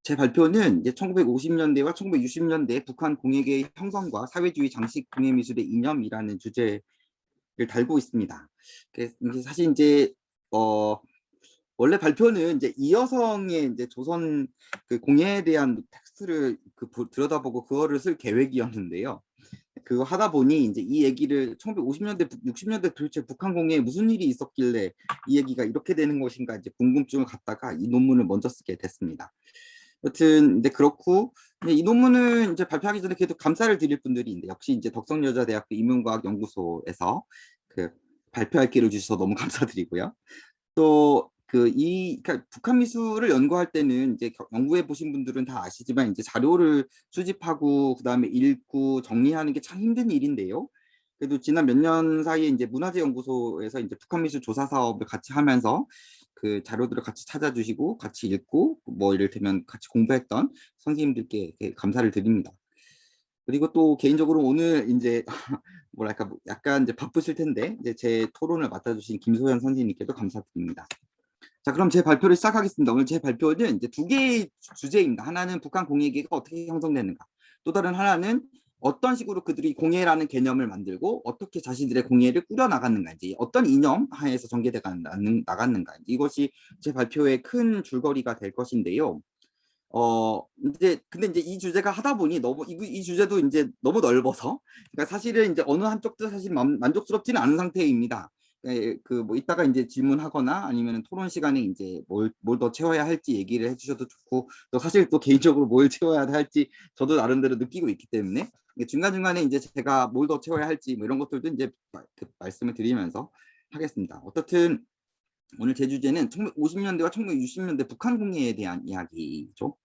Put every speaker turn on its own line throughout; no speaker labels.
제 발표는 이제 1950년대와 1960년대 북한 공예계의 형성과 사회주의 장식 공예 미술의 이념이라는 주제를 달고 있습니다. 이게 사실 이제 원래 발표는 이제 이여성의 이제 조선 그 공예에 대한 텍스트를 들여다보고 그거를 쓸 계획이었는데요. 그거 하다 보니 이제 이 얘기를 1950년대, 60년대 도대체 북한 공예에 무슨 일이 있었길래 이 얘기가 이렇게 되는 것인가 이제 궁금증을 갖다가 이 논문을 먼저 쓰게 됐습니다. 여튼 이제 그렇고 근데 이 논문을 이제 발표하기 전에 그래도 감사를 드릴 분들이 있는데 역시 이제 덕성여자대학교 인문과학연구소에서 그 발표할 기회를 주셔서 너무 감사드리고요. 또 그러니까 북한 미술을 연구할 때는 이제 연구해 보신 분들은 다 아시지만 이제 자료를 수집하고 그다음에 읽고 정리하는 게 참 힘든 일인데요. 그래도 지난 몇 년 사이에 이제 문화재연구소에서 이제 북한 미술 조사 사업을 같이 하면서 그 자료들을 같이 찾아주시고 같이 읽고 뭐 이를테면 같이 공부했던 선생님들께 이렇게 감사를 드립니다. 그리고 또 개인적으로 오늘 이제 뭐랄까 약간 이제 바쁘실 텐데 이제 제 토론을 맡아주신 김소연 선생님께도 감사드립니다. 자, 그럼 제 발표를 시작하겠습니다. 오늘 제 발표는 이제 두 개의 주제입니다. 하나는 북한 공예계가 어떻게 형성되는가. 또 다른 하나는 어떤 식으로 그들이 공예라는 개념을 만들고 어떻게 자신들의 공예를 꾸려나갔는가인지 어떤 이념 하에서 전개돼 나갔는가 이것이 제 발표의 큰 줄거리가 될 것인데요. 이제 근데 이제 이 주제가 하다 보니 너무 이 주제도 이제 너무 넓어서 그러니까 사실은 이제 어느 한쪽도 사실 만족스럽지는 않은 상태입니다. 그 뭐 이따가 이제 질문하거나 아니면 토론 시간에 이제 뭘 더 채워야 할지 얘기를 해주셔도 좋고 또 사실 또 개인적으로 뭘 채워야 할지 저도 나름대로 느끼고 있기 때문에 중간중간에 이제 제가 뭘 더 채워야 할지 뭐 이런 것들도 이제 말씀을 드리면서 하겠습니다. 어떻든 오늘 제 주제는 1950년대와 1960년대 북한 공예에 대한 이야기죠.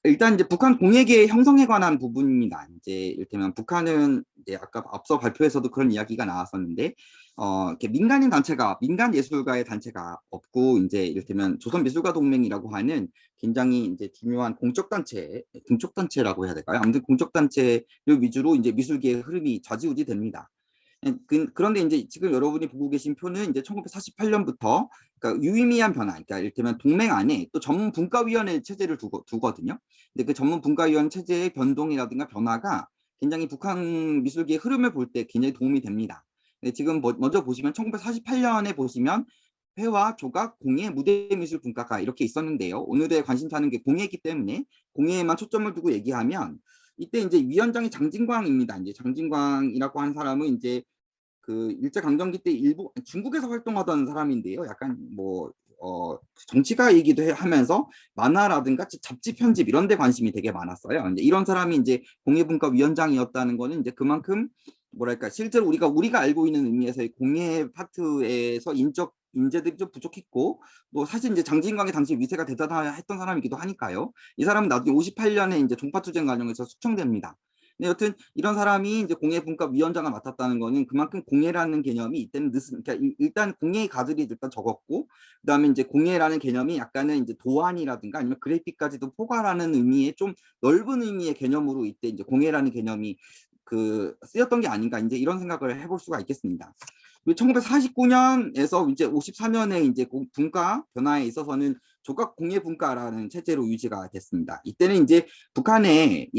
일단 이제 북한 공예계 형성에 관한 부분입니다. 이제 이를테면 북한은 이제 아까 앞서 발표에서도 그런 이야기가 나왔었는데, 이렇게 민간인 단체가 민간 예술가의 단체가 없고 이제 이를테면 조선미술가 동맹이라고 하는 굉장히 이제 중요한 공적 단체, 공적 단체라고 해야 될까요? 아무튼 공적 단체를 위주로 이제 미술계의 흐름이 좌지우지됩니다. 그런데 이제 지금 여러분이 보고 계신 표는 이제 1948년부터 그러니까 유의미한 변화, 그러니까 이를테면 동맹 안에 또 전문 분과위원회 체제를 두거든요. 근데 그 전문 분과위원 체제의 변동이라든가 변화가 굉장히 북한 미술계의 흐름을 볼 때 굉장히 도움이 됩니다. 근데 지금 먼저 보시면 1948년에 보시면 회화, 조각, 공예, 무대미술 분과가 이렇게 있었는데요. 오늘의 관심사는 게 공예이기 때문에 공예에만 초점을 두고 얘기하면 이때 이제 위원장이 장진광입니다. 이제 장진광이라고 하는 사람은 이제 그 일제강점기 때 중국에서 활동하던 사람인데요. 약간 뭐 정치가이기도 하면서 만화라든가 잡지 편집 이런 데 관심이 되게 많았어요. 이제 이런 사람이 이제 공예분과 위원장이었다는 거는 이제 그만큼 뭐랄까 실제로 우리가 알고 있는 의미에서의 공예 파트에서 인적 인재들이 좀 부족했고 또 사실 이제 장진광이 당시 위세가 대단했던 사람이기도 하니까요. 이 사람은 나중에 58년에 이제 종파투쟁 과정에서 숙청됩니다. 네, 여튼 이런 사람이 이제 공예분과위원장을 맡았다는 거는 그만큼 공예라는 개념이 이때는 그러니까 일단 공예의 가들이 일단 적었고 그다음에 이제 공예라는 개념이 약간은 이제 도안이라든가 아니면 그래픽까지도 포괄하는 의미의 좀 넓은 의미의 개념으로 이때 이제 공예라는 개념이 쓰였던 게 아닌가 이제 이런 생각을 해볼 수가 있겠습니다. 1949년에서 이제 54년에 이제 분과 변화에 있어서는 조각 공예 분과라는 체제로 유지가 됐습니다. 이때는 이제 북한에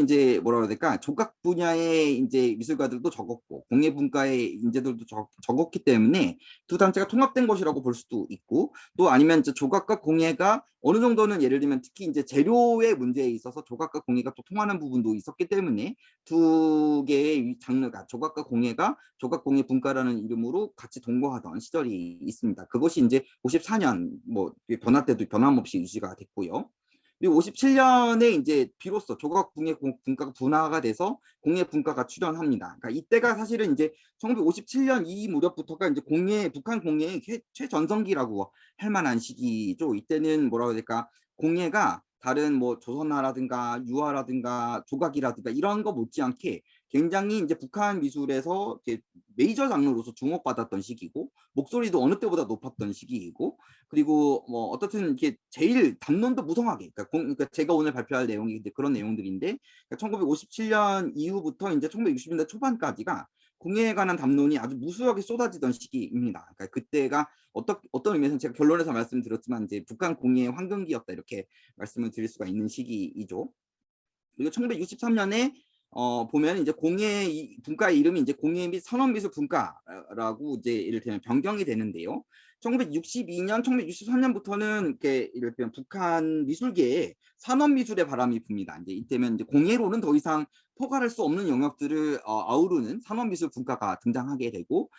이제 뭐라 해야 될까 조각 분야의 이제 미술가들도 적었고 공예 분과의 인재들도 적었기 때문에 두 단체가 통합된 것이라고 볼 수도 있고 또 아니면 이제 조각과 공예가 어느 정도는 예를 들면 특히 이제 재료의 문제에 있어서 조각과 공예가 또 통하는 부분도 있었기 때문에 두 개의 장르가 조각과 공예가 조각 공예 분과라는 이름으로 같이 동거하던 시절이 있습니다. 그것이 이제 54년 뭐 변화 때도 변함없이 유지가 됐고요. 그리고 57년에 이제 비로소 조각 공예 분과가 분화가 돼서 공예 분과가 출현합니다. 그러니까 이때가 사실은 이제 1957년 이 무렵부터가 이제 북한 공예의 최전성기라고 할 만한 시기죠. 이때는 뭐라고 해야 될까 공예가 다른 뭐 조선화라든가 유화라든가 조각이라든가 이런 거 못지않게 굉장히 이제 북한 미술에서 이제 메이저 장르로서 주목받았던 시기고 목소리도 어느 때보다 높았던 시기이고 그리고 뭐 어떻든 이렇게 제일 담론도 무성하게 그러니까 제가 오늘 발표할 내용이 그런 내용들인데 1957년 이후부터 이제 1960년대 초반까지가 공예에 관한 담론이 아주 무수하게 쏟아지던 시기입니다. 그러니까 그때가 어떤 의미에서는 제가 결론에서 말씀드렸지만 이제 북한 공예의 황금기였다 이렇게 말씀을 드릴 수가 있는 시기이죠. 그리고 1963년에 보면 이제 공예 분과의 이름이 이제 공예 및 산업미술 분과라고 이제 이를테면 변경이 되는데요. 1962년, 1963년부터는 이렇게 이를테면 북한 미술계에 산업미술의 바람이 붑니다. 이제 이때면 이제 공예로는 더 이상 포괄할 수 없는 영역들을 아우르는 산업미술 분과가 등장하게 되고,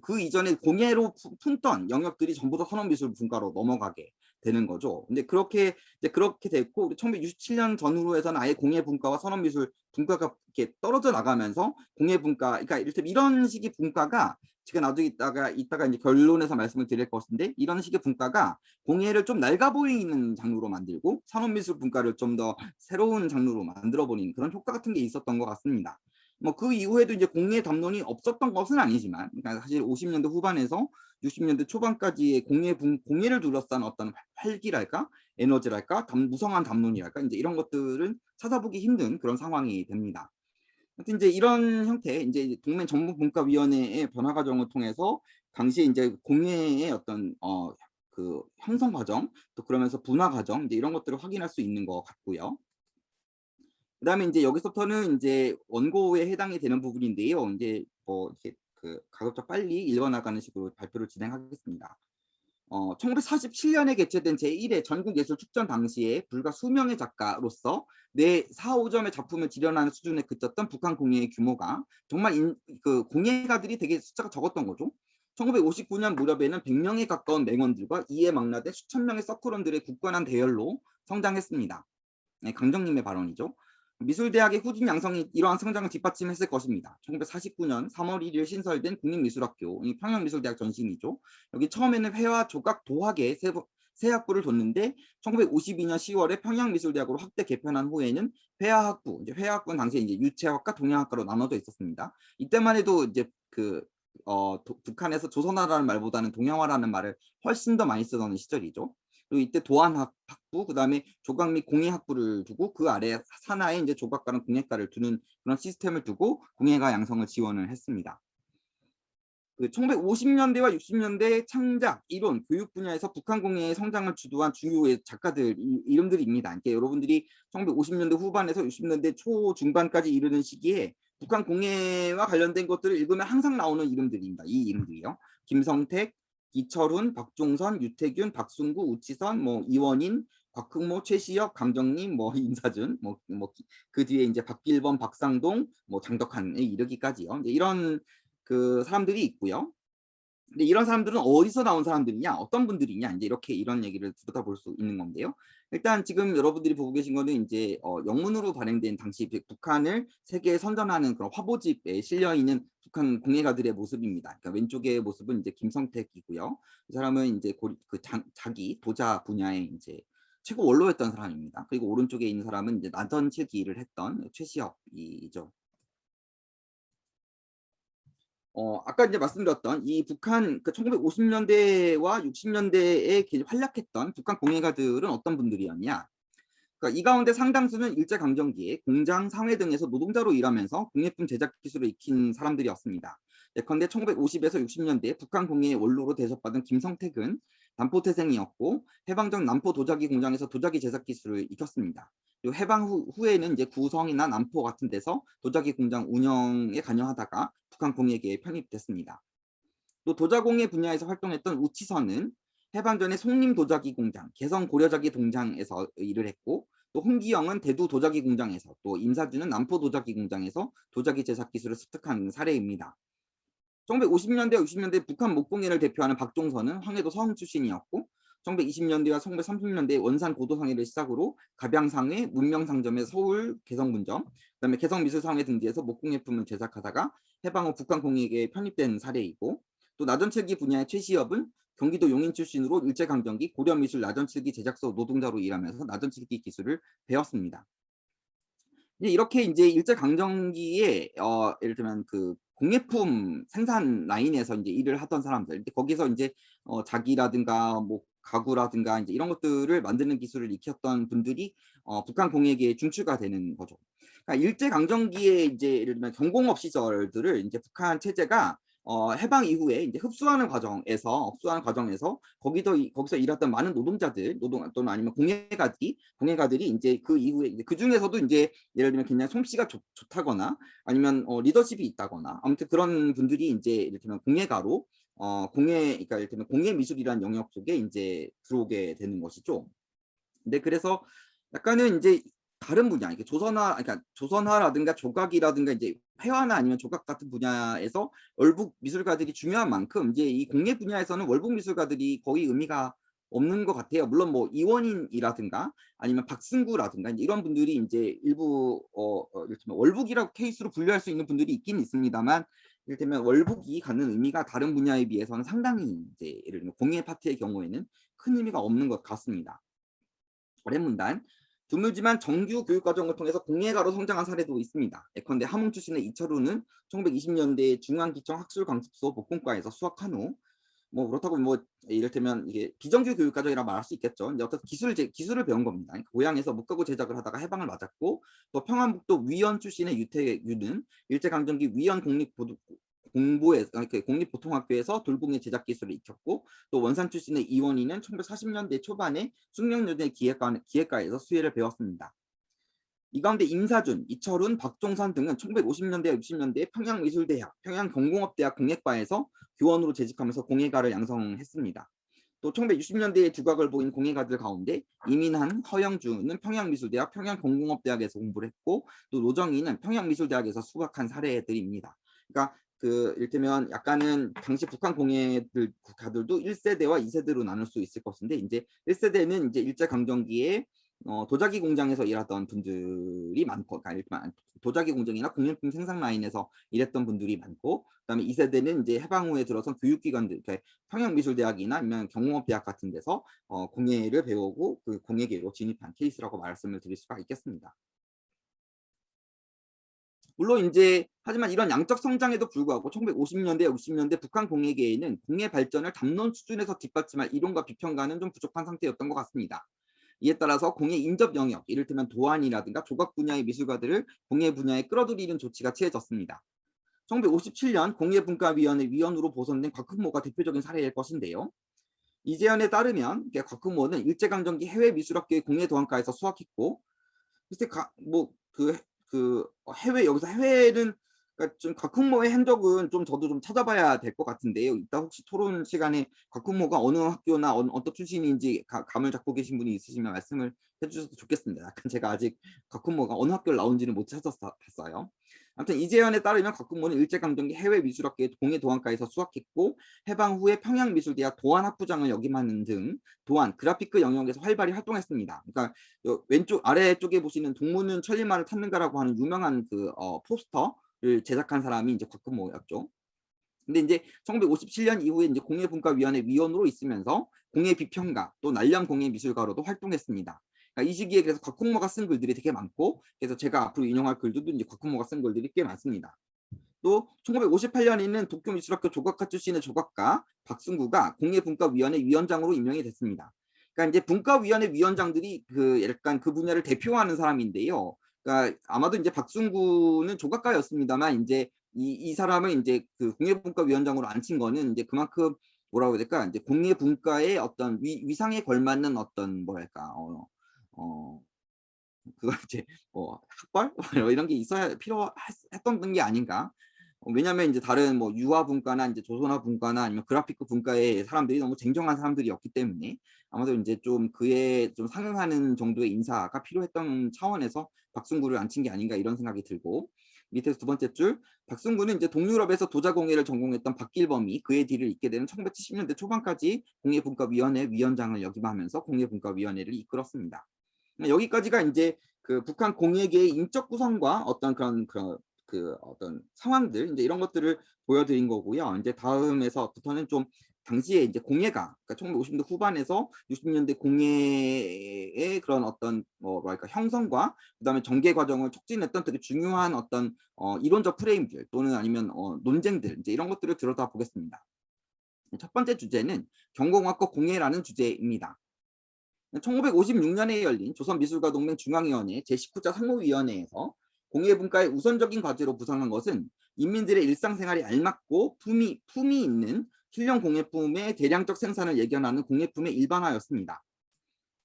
그 이전에 공예로 품던 영역들이 전부 다 산업미술 분과로 넘어가게 되는 거죠. 근데 그렇게 됐고 1967년 전후로 해서는 아예 공예 분과와 산업미술 분과가 이렇게 떨어져 나가면서 공예 분과, 그러니까 이를테면 이런 식의 분과가 제가 나중에 이따가 이제 결론에서 말씀을 드릴 것인데, 이런 식의 분과가 공예를 좀 낡아 보이는 장르로 만들고 산업미술 분과를 좀 더 새로운 장르로 만들어 버리는 그런 효과 같은 게 있었던 것 같습니다. 뭐 그 이후에도 이제 공예 담론이 없었던 것은 아니지만, 그러니까 사실 50년대 후반에서 60년대 초반까지의 공예를 둘러싼 어떤 활기랄까, 에너지랄까, 무성한 담론이랄까, 이제 이런 것들은 찾아보기 힘든 그런 상황이 됩니다. 하여튼 이제 이런 형태, 이제 동맹 전문분과위원회의 변화 과정을 통해서 당시에 이제 공예의 어떤 그 형성 과정, 또 그러면서 분화 과정, 이제 이런 것들을 확인할 수 있는 것 같고요. 그다음에 이제 여기서부터는 이제 원고에 해당이 되는 부분인데요. 이제 뭐 이렇게 그 가급적 빨리 읽어나가는 식으로 발표를 진행하겠습니다. 1947년에 개최된 제1회 전국예술축전 당시에 불과 수명의 작가로서 내 4, 5점의 작품을 지련하는 수준에 그쳤던 북한 공예의 규모가 정말 그 공예가들이 되게 숫자가 적었던 거죠. 1959년 무렵에는 100명에 가까운 맹원들과 이에 망라된 수천 명의 서클원들의 굳건한 대열로 성장했습니다. 네, 강정님의 발언이죠. 미술대학의 후진 양성이 이러한 성장을 뒷받침했을 것입니다. 1949년 3월 1일 신설된 국립미술학교, 평양미술대학 전신이죠. 여기 처음에는 회화, 조각, 도학의 세 학부를 뒀는데 1952년 10월에 평양미술대학으로 확대 개편한 후에는 회화학부, 이제 회화학부는 당시에 이제 유채학과 동양학과로 나눠져 있었습니다. 이때만 해도 이제 북한에서 조선화라는 말보다는 동양화라는 말을 훨씬 더 많이 쓰던 시절이죠. 그리고 이때 도안학부, 그다음에 조각 및 공예학부를 두고 그 아래 산하에 이제 조각가랑 공예과를 두는 그런 시스템을 두고 공예가 양성을 지원을 했습니다. 그 1950년대와 60년대 창작, 이론, 교육 분야에서 북한 공예의 성장을 주도한 주요의 작가들 이름들입니다. 그러니까 여러분들이 1950년대 후반에서 60년대 초 중반까지 이르는 시기에 북한 공예와 관련된 것들을 읽으면 항상 나오는 이름들입니다. 이 이름들이요. 김성택, 이철훈, 박종선, 유태균, 박순구, 우치선, 뭐 이원인, 곽흑모, 최시혁, 강정님, 뭐 인사준, 그 뒤에 이제 박길범, 박상동, 뭐 장덕한에 이르기까지요. 이제 이런 그 사람들이 있고요. 근데 이런 사람들은 어디서 나온 사람들이냐, 어떤 분들이냐, 이제 이런 얘기를 들여다볼 수 있는 건데요. 일단 지금 여러분들이 보고 계신 거는 이제 영문으로 발행된 당시 북한을 세계에 선전하는 그런 화보집에 실려 있는 북한 공예가들의 모습입니다. 그러니까 왼쪽의 모습은 이제 김성택이고요. 이 사람은 이제 자기 도자 분야의 이제 최고 원로였던 사람입니다. 그리고 오른쪽에 있는 사람은 이제 나전칠기를 했던 최시혁이죠. 아까 이제 말씀드렸던 이 북한 그 1950년대와 60년대에 활약했던 북한 공예가들은 어떤 분들이었냐? 그러니까 이 가운데 상당수는 일제강점기에 공장, 상회 등에서 노동자로 일하면서 공예품 제작 기술을 익힌 사람들이었습니다. 예컨대 1950에서 60년대 북한 공예의 원로로 대접받은 김성택은 남포태생이었고 해방 전 남포 도자기 공장에서 도자기 제작 기술을 익혔습니다. 그리고 해방 후에는 이제 구성이나 남포 같은 데서 도자기 공장 운영에 관여하다가 북한 공예계에 편입됐습니다. 또 도자공예 분야에서 활동했던 우치선은 해방 전에 송림 도자기 공장, 개성 고려자기 공장에서 일을 했고, 또 홍기영은 대두 도자기 공장에서, 또 임사준은 남포 도자기 공장에서 도자기 제작 기술을 습득한 사례입니다. 1950년대, 60년대 북한 목공예를 대표하는 박종선은 황해도 서흥 출신이었고, 1920년대와 1930년대 원산 고도상회를 시작으로 갑양상회, 문명상점의 서울 개성분점, 그다음에 개성미술상회 등지에서 목공예품을 제작하다가 해방 후 북한 공예계에 편입된 사례이고, 또 나전칠기 분야의 최시엽은 경기도 용인 출신으로 일제강점기 고려미술 나전칠기 제작소 노동자로 일하면서 나전칠기 기술을 배웠습니다. 이렇게 이제 일제강점기에 예를 들면 그 공예품 생산 라인에서 이제 일을 하던 사람들, 거기서 이제 자기라든가 뭐 가구라든가 이제 이런 것들을 만드는 기술을 익혔던 분들이 북한 공예계에 중추가 되는 거죠. 그러니까 일제 강점기에 이제 예를 들면 경공업 시설들을 이제 북한 체제가 해방 이후에 이제 흡수하는 과정에서 거기서 일했던 많은 노동자들, 또는 아니면 공예가들이 이제 그 이후에 이제 그 중에서도 이제 예를 들면 굉장히 솜씨가 좋다거나 아니면 리더십이 있다거나 아무튼 그런 분들이 이제 예를 들면 공예가로 그러니까 예를 들면 공예 미술이라는 영역 속에 이제 들어오게 되는 것이죠. 근데 그래서 약간은 이제 다른 분야, 이게 그러니까 조선화라든가 조각이라든가 이제 회화나 아니면 조각 같은 분야에서 월북 미술가들이 중요한 만큼 이제 이 공예 분야에서는 월북 미술가들이 거의 의미가 없는 것 같아요. 물론 뭐 이원인이라든가 아니면 박승구라든가 이런 분들이 이제 일부 이를테면 월북이라고 케이스로 분류할 수 있는 분들이 있긴 있습니다만, 이를테면 월북이 갖는 의미가 다른 분야에 비해서는 상당히 이제 예를 들면 공예 파트의 경우에는 큰 의미가 없는 것 같습니다. 어뢰문단 드물지만 정규 교육과정을 통해서 공예가로 성장한 사례도 있습니다. 예컨대 함흥 출신의 이철우는 1920년대 중앙기청 학술강습소 복공과에서 수학한 후 뭐 그렇다고 뭐 이를테면 이게 비정규 교육과정이라 말할 수 있겠죠. 이제 어떤 기술을 배운 겁니다. 그러니까 고향에서 목가구 제작을 하다가 해방을 맞았고, 또 평안북도 위원 출신의 유태유는 일제강점기 위원 공립보통학교에서 돌공예 제작 기술을 익혔고, 또 원산 출신의 이원희는 1940년대 초반에 숙명여대 기획과에서 수혜를 배웠습니다. 이 가운데 임사준, 이철훈, 박종선 등은 1950년대, 60년대에 평양미술대학, 평양경공업대학 공예과에서 교원으로 재직하면서 공예가를 양성했습니다. 또 1960년대에 두각을 보인 공예가들 가운데 이민한, 허영주는 평양미술대학, 평양경공업대학에서 공부를 했고, 또 노정희는 평양미술대학에서 수학한 사례들입니다. 그러니까 이를테면 약간은 당시 북한 공예가들도 1세대와 2세대로 나눌 수 있을 것인데, 이제 1세대는 이제 일제강점기에 도자기 공장에서 일하던 분들이 많고, 그러니까 도자기 공장이나 공예품 생산 라인에서 일했던 분들이 많고, 그다음에 2세대는 이제 해방 후에 들어선 교육기관들, 그러니까 평양미술대학이나 아니면 경공업대학 같은 데서 공예를 배우고 그 공예계로 진입한 케이스라고 말씀을 드릴 수가 있겠습니다. 물론 이제 하지만 이런 양적 성장에도 불구하고 1950년대, 60년대 북한 공예계에는 공예 발전을 담론 수준에서 뒷받침할 이론과 비평가는 좀 부족한 상태였던 것 같습니다. 이에 따라서 공예 인접 영역, 이를테면 도안이라든가 조각 분야의 미술가들을 공예 분야에 끌어들이는 조치가 취해졌습니다. 1957년 공예분과위원회 위원으로 보선된 곽흠모가 대표적인 사례일 것인데요. 이재현에 따르면 곽흠모는 일제강점기 해외미술학교의 공예도안과에서 수학했고, 글쎄 여기서 해외는 그러니까 좀 곽흠모의 행적은 좀 저도 좀 찾아봐야 될 것 같은데요. 이따 혹시 토론 시간에 곽흠모가 어느 학교나 어떤 출신인지 감을 잡고 계신 분이 있으시면 말씀을 해주셔도 좋겠습니다. 약간 제가 아직 곽흠모가 어느 학교를 나온지는 못 찾아봤어요. 아무튼 이재현에 따르면 곽흠모는 일제강점기 해외미술학교의 공예도안과에서 수학했고, 해방 후에 평양미술대학 도안학부장을 역임하는 등 도안, 그래피크 영역에서 활발히 활동했습니다. 그러니까 왼쪽 아래쪽에 보시는 동무는 천리마를 탔는가라고 하는 유명한 그 포스터를 제작한 사람이 이제 곽흠모였죠. 근데 이제 1957년 이후에 이제 공예분과위원회 위원으로 있으면서 공예 비평가, 또 날렵 공예 미술가로도 활동했습니다. 그러니까 이 시기에 그래서 곽흠모가 쓴 글들이 되게 많고, 그래서 제가 앞으로 인용할 글들도 이제 곽흠모가 쓴 글들이 꽤 많습니다. 또 1958년에는 도쿄미술학교 조각과 출신의 조각가 박승구가 공예분과위원회 위원장으로 임명이 됐습니다. 그러니까 이제 분과위원회 위원장들이 약간 그 분야를 대표하는 사람인데요. 그러니까 아마도 이제 박승구는 조각가였습니다만, 이제 이 사람을 이제 그 공예분과위원장으로 앉힌 거는 이제 그만큼 뭐라고 해야 될까, 이제 공예분과의 어떤 위상에 걸맞는 어떤 뭐랄까 그거 이제 학벌 이런 게 있어야 필요했던 게 아닌가. 왜냐하면 이제 다른 뭐 유화 분과나 이제 조선화 분과나 아니면 그래피크 분과의 사람들이 너무 쟁정한 사람들이었기 때문에 아마도 이제 좀 그에 좀 상응하는 정도의 인사가 필요했던 차원에서 박승구를 앉힌 게 아닌가, 이런 생각이 들고, 밑에서 두 번째 줄, 박승구는 이제 동유럽에서 도자공예를 전공했던 박길범이 그의 뒤를 잇게 되는 1970년대 초반까지 공예분과위원회 위원장을 역임하면서 공예분과위원회를 이끌었습니다. 여기까지가 이제 그 북한 공예계의 인적 구성과 어떤 그런 어떤 상황들, 이제 이런 것들을 보여드린 거고요. 이제 다음에서부터는 좀 당시에 이제 공예가, 그러니까 1950년대 후반에서 60년대 공예의 그런 어떤 뭐랄까 형성과 그다음에 전개 과정을 촉진했던 되게 중요한 어떤 이론적 프레임들 또는 아니면 논쟁들, 이제 이런 것들을 들여다 보겠습니다. 첫 번째 주제는 경공학과 공예라는 주제입니다. 1956년에 열린 조선미술가동맹 중앙위원회 제19차 상무위원회에서 공예 분과의 우선적인 과제로 부상한 것은 인민들의 일상생활에 알맞고 품이 있는 실용 공예품의 대량적 생산을 예견하는 공예품의 일반화였습니다.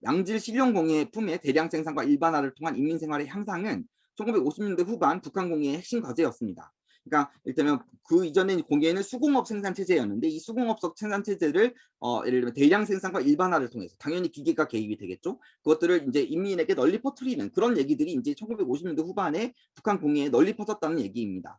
양질 실용 공예품의 대량 생산과 일반화를 통한 인민생활의 향상은 1950년대 후반 북한 공예의 핵심 과제였습니다. 그러니까 일테면 그 이전에 공예는 수공업 생산 체제였는데 이 수공업적 생산 체제를 예를 들면 대량 생산과 일반화를 통해서 당연히 기계가 개입이 되겠죠. 그것들을 이제 인민에게 널리 퍼뜨리는 그런 얘기들이 이제 1950년대 후반에 북한 공예에 널리 퍼졌다는 얘기입니다.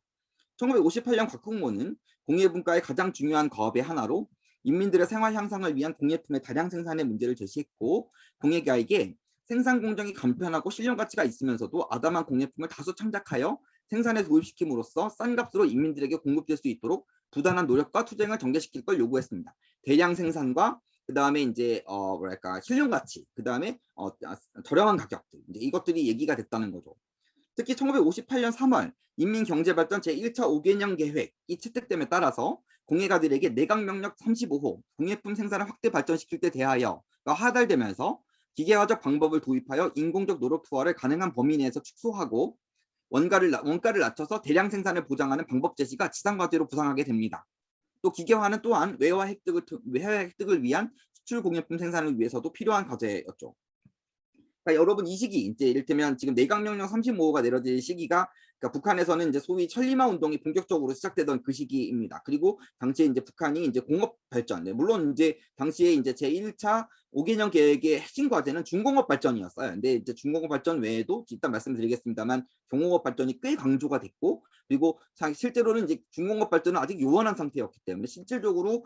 1958년 곽홍모는 공예 분과의 가장 중요한 과업의 하나로 인민들의 생활 향상을 위한 공예품의 다량 생산의 문제를 제시했고 공예가에게 생산 공정이 간편하고 실용 가치가 있으면서도 아담한 공예품을 다수 창작하여 생산에 도입시킴으로써 싼 값으로 인민들에게 공급될 수 있도록 부단한 노력과 투쟁을 전개시킬 걸 요구했습니다. 대량 생산과 그 다음에 이제 뭐랄까 실용 가치, 그 다음에 저렴한 가격들 이제 이것들이 얘기가 됐다는 거죠. 특히 1958년 3월 인민경제발전 제1차 5개년 계획이 채택됨에 따라서 공예가들에게 내각명령 35호 공예품 생산을 확대 발전시킬 때 대하여가 하달되면서 기계화적 방법을 도입하여 인공적 노력 투하를 가능한 범위 내에서 축소하고 원가를 낮춰서 대량 생산을 보장하는 방법 제시가 지상과제로 부상하게 됩니다. 또 기계화는 또한 외화 획득을 위한 수출 공예품 생산을 위해서도 필요한 과제였죠. 그러니까 여러분 이 시기 이제 이를테면 지금 내각명령 35호가 내려질 시기가 그러니까 북한에서는 이제 소위 천리마 운동이 본격적으로 시작되던 그 시기입니다. 그리고 당시에 이제 북한이 이제 공업 발전, 물론 이제 당시에 이제 제1차 5개년 계획의 핵심 과제는 중공업 발전이었어요. 근데 이제 중공업 발전 외에도 일단 말씀드리겠습니다만 경공업 발전이 꽤 강조가 됐고 그리고 실제로는 이제 중공업 발전은 아직 요원한 상태였기 때문에 실질적으로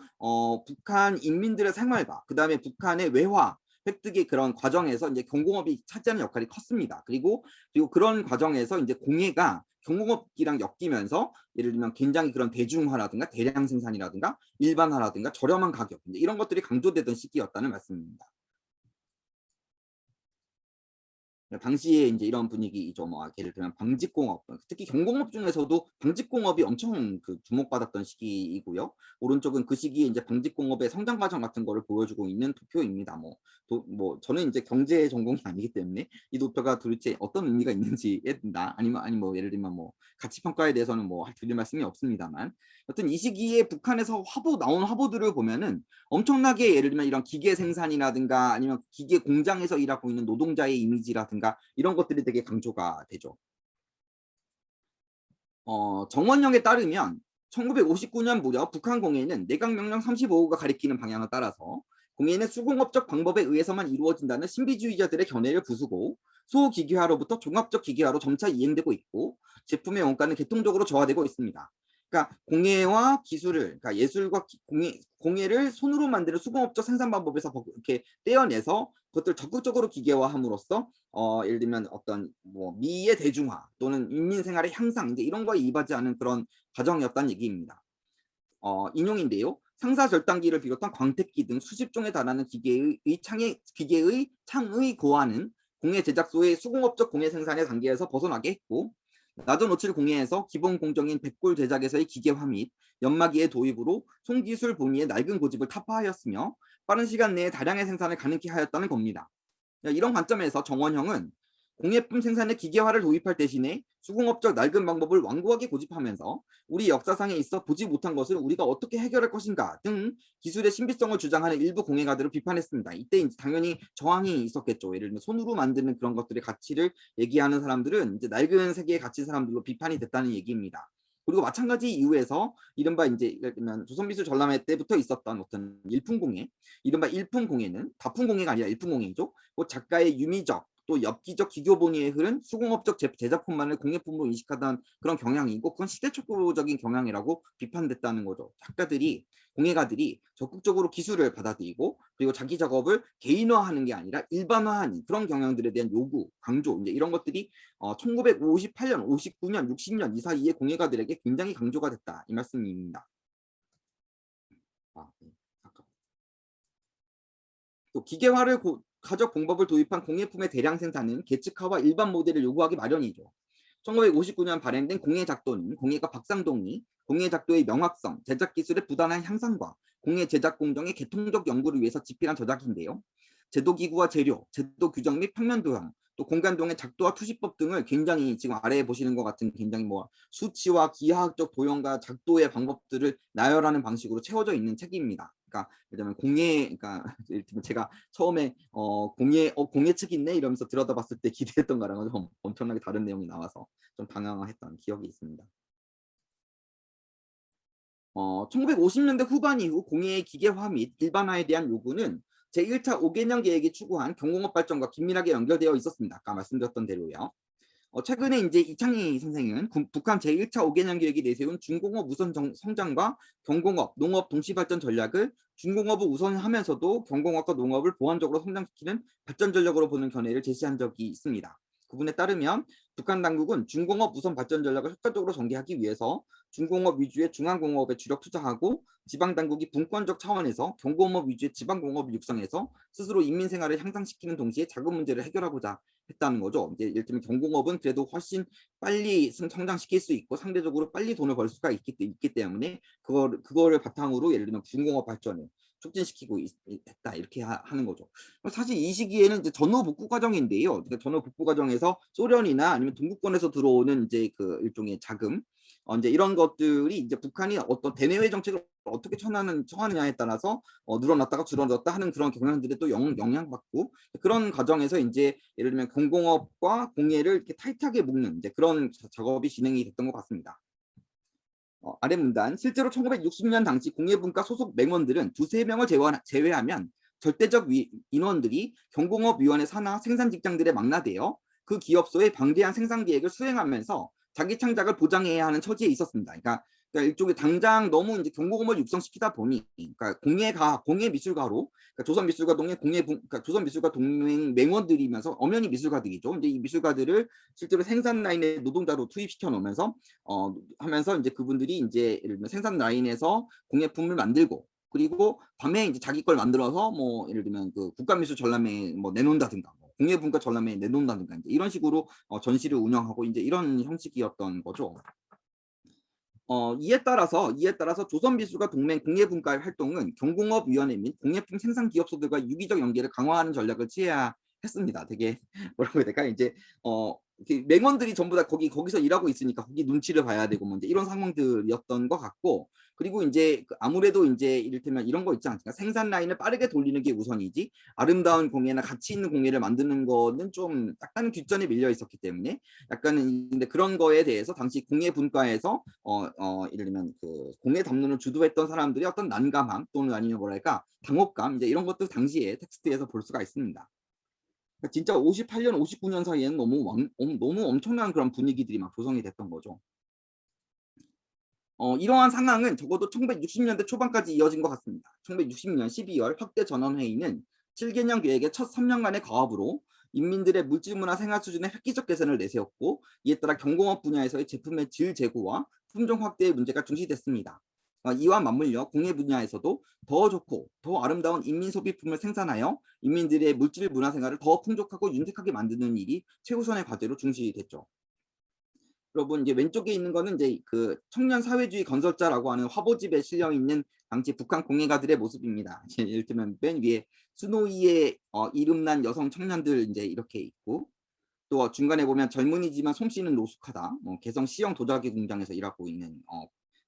북한 인민들의 생활과 그 다음에 북한의 외화 획득의 그런 과정에서 이제 경공업이 차지하는 역할이 컸습니다. 그리고 그런 과정에서 이제 공예가 경공업이랑 엮이면서 예를 들면 굉장히 그런 대중화라든가 대량 생산이라든가 일반화라든가 저렴한 가격 이런 것들이 강조되던 시기였다는 말씀입니다. 당시에 이제 이런 분위기죠. 뭐 예를 들면 방직공업, 특히 경공업 중에서도 방직공업이 엄청 그 주목받았던 시기이고요. 오른쪽은 그 시기에 이제 방직공업의 성장 과정 같은 거를 보여주고 있는 도표입니다. 뭐 저는 이제 경제 전공이 아니기 때문에 이 도표가 도대체 어떤 의미가 있는지에 든다. 아니면 뭐 예를 들면 뭐 가치 평가에 대해서는 뭐 드릴 말씀이 없습니다만, 여튼 이 시기에 북한에서 나온 화보들을 보면은 엄청나게 예를 들면 이런 기계 생산이라든가 아니면 기계 공장에서 일하고 있는 노동자의 이미지라든가 이런 것들이 되게 강조가 되죠. 정원영에 따르면 1959년 무렵 북한 공예는 내각명령 35호가 가리키는 방향을 따라서 공예는 수공업적 방법에 의해서만 이루어진다는 신비주의자들의 견해를 부수고 소기계화로부터 종합적 기계화로 점차 이행되고 있고 제품의 원가는 계통적으로 저하되고 있습니다. 그러니까 공예와 기술을, 그러니까 예술과 공예를 손으로 만드는 수공업적 생산 방법에서 이렇게 떼어내서 그것들 적극적으로 기계화함으로써 예를 들면 어떤 뭐 미의 대중화 또는 인민 생활의 향상 이제 이런 거에 이바지하는 그런 과정이었다는 얘기입니다. 인용인데요. 상사 절단기를 비롯한 광택기 등 수십 종에 달하는 기계의 창의 고화는 공예 제작소의 수공업적 공예 생산의 단계에서 벗어나게 했고 낮은 오칠 공예에서 기본 공정인 백골 제작에서의 기계화 및 연마기의 도입으로 송기술 본위의 낡은 고집을 타파하였으며 빠른 시간 내에 다량의 생산을 가능케 하였다는 겁니다. 이런 관점에서 정원형은 공예품 생산에 기계화를 도입할 대신에 수공업적 낡은 방법을 완고하게 고집하면서 우리 역사상에 있어 보지 못한 것을 우리가 어떻게 해결할 것인가 등 기술의 신비성을 주장하는 일부 공예가들을 비판했습니다. 이때 이제 당연히 저항이 있었겠죠. 예를 들면 손으로 만드는 그런 것들의 가치를 얘기하는 사람들은 이제 낡은 세계의 가치 사람들로 비판이 됐다는 얘기입니다. 그리고 마찬가지 이유에서 이른바 이제 예를 들면 조선미술 전람회 때부터 있었던 어떤 일품공예, 이른바 일품공예는 다품공예가 아니라 일품공예죠. 그 작가의 유미적 또 엽기적 기교본위에 흐른 수공업적 제작품만을 공예품으로 인식하던 그런 경향이고 그건 시대착오적인 경향이라고 비판됐다는 거죠. 공예가들이 적극적으로 기술을 받아들이고 그리고 자기 작업을 개인화하는 게 아니라 일반화하는 그런 경향들에 대한 요구, 강조 이제 이런 것들이 1958년, 59년, 60년 이 사이에 공예가들에게 굉장히 강조가 됐다 이 말씀입니다. 네. 또 기계화를 가적 공법을 도입한 공예품의 대량 생산은 계측화와 일반 모델을 요구하기 마련이죠. 1959년 발행된 공예작도는 공예가 박상동이 공예작도의 명확성, 제작 기술의 부단한 향상과 공예 제작 공정의 계통적 연구를 위해서 집필한 저작인데요. 제도기구와 재료, 제도 규정 및 평면 도형, 또 공간동의 작도와 투시법 등을 굉장히 지금 아래에 보시는 것 같은 굉장히 뭐 수치와 기하학적 도형과 작도의 방법들을 나열하는 방식으로 채워져 있는 책입니다. 그러니까 예를 들면 그러니까 예를 들면 제가 처음에 공예 책 있네 이러면서 들여다봤을 때 기대했던 거랑은 좀 엄청나게 다른 내용이 나와서 좀 당황했던 기억이 있습니다. 1950년대 후반 이후 공해의 기계화 및 일반화에 대한 요구는 제1차 5개년 계획이 추구한 경공업 발전과 긴밀하게 연결되어 있었습니다. 아까 말씀드렸던 대로요. 최근에 이제 이창희 선생은 북한 제1차 5개년 계획이 내세운 중공업 우선 성장과 경공업, 농업 동시 발전 전략을 중공업을 우선하면서도 경공업과 농업을 보완적으로 성장시키는 발전 전략으로 보는 견해를 제시한 적이 있습니다. 그분에 따르면 북한 당국은 중공업 우선 발전 전략을 효과적으로 전개하기 위해서 중공업 위주의 중앙공업에 주력 투자하고 지방 당국이 분권적 차원에서 경공업 위주의 지방공업을 육성해서 스스로 인민 생활을 향상시키는 동시에 자금 문제를 해결하고자 했다는 거죠. 이제 예를 들면 경공업은 그래도 훨씬 빨리 성장시킬 수 있고 상대적으로 빨리 돈을 벌 수가 있기 때문에 그거를 바탕으로 예를 들면 중공업 발전을 촉진시키고 했다 이렇게 하는 거죠. 사실 이 시기에는 이제 전후 복구 과정인데요. 그러니까 전후 복구 과정에서 소련이나 아니면 동구권에서 들어오는 이제 그 일종의 자금 이제 이런 것들이 이제 북한이 어떤 대내외 정책을 어떻게 처하느냐에 따라서 늘어났다가 줄어들었다 하는 그런 경향들에 또 영향받고 그런 과정에서 이제 예를 들면 공공업과 공예를 이렇게 타이트하게 묶는 이제 그런 작업이 진행이 됐던 것 같습니다. 아래 문단 실제로 1960년 당시 공예분과 소속 맹원들은 두세 명을 제외하면 절대적 인원들이 경공업위원회 산하 생산 직장들에 망라되어 그 기업소의 방대한 생산 계획을 수행하면서 자기 창작을 보장해야 하는 처지에 있었습니다. 그러니까 일종의 당장 너무 이제 경공업을 육성시키다 보니 그러니까 공예 미술가로 그러니까 조선미술가 동맹 그러니까 조선미술가 동맹 맹원들이면서 엄연히 미술가들이죠. 이제 이 미술가들을 실제로 생산 라인에 노동자로 투입시켜 놓으면서 하면서 이제 그분들이 이제 예를 들면 생산 라인에서 공예품을 만들고 그리고 밤에 이제 자기 걸 만들어서 뭐 예를 들면 그 국가미술 전람회에 뭐 내놓는다든가 공예분과 전람회에 내놓는다든가 이제 이런 식으로 전시를 운영하고 이제 이런 형식이었던 거죠. 이에 따라서 조선미술가 동맹 공예분과의 활동은 경공업위원회 및 공예품 생산 기업소들과 유기적 연계를 강화하는 전략을 취해야 했습니다. 되게 뭐라고 해야 될까 이제 맹원들이 전부 다 거기서 일하고 있으니까 거기 눈치를 봐야 되고 뭐 이제 이런 상황들이었던 것 같고 그리고 이제 아무래도 이제 이를테면 이런 거 있지 않습니까? 생산 라인을 빠르게 돌리는 게 우선이지 아름다운 공예나 가치 있는 공예를 만드는 거는 좀 약간 뒷전에 밀려 있었기 때문에 약간은 근데 그런 거에 대해서 당시 공예 분과에서 예를 들면 그 공예 담론을 주도했던 사람들이 어떤 난감함 또는 아니면 뭐랄까 당혹감 이제 이런 것도 당시에 텍스트에서 볼 수가 있습니다. 진짜 58년, 59년 사이에는 너무 엄청난 그런 분위기들이 막 조성이 됐던 거죠. 이러한 상황은 적어도 1960년대 초반까지 이어진 것 같습니다. 1960년 12월 확대 전원회의는 7개년 계획의 첫 3년간의 과업으로 인민들의 물질문화 생활 수준의 획기적 개선을 내세웠고 이에 따라 경공업 분야에서의 제품의 질 제고와 품종 확대의 문제가 중시됐습니다. 이와 맞물려 공예 분야에서도 더 좋고 더 아름다운 인민 소비품을 생산하여 인민들의 물질 문화 생활을 더 풍족하고 윤택하게 만드는 일이 최우선의 과제로 중시됐죠. 여러분 이제 왼쪽에 있는 거는 이제 그 청년 사회주의 건설자라고 하는 화보집에 실려 있는 당시 북한 공예가들의 모습입니다. 예를 들면 맨 위에 스노이의 이름난 여성 청년들 이제 이렇게 있고 또 중간에 보면 젊은이지만 솜씨는 노숙하다. 개성 시형 도자기 공장에서 일하고 있는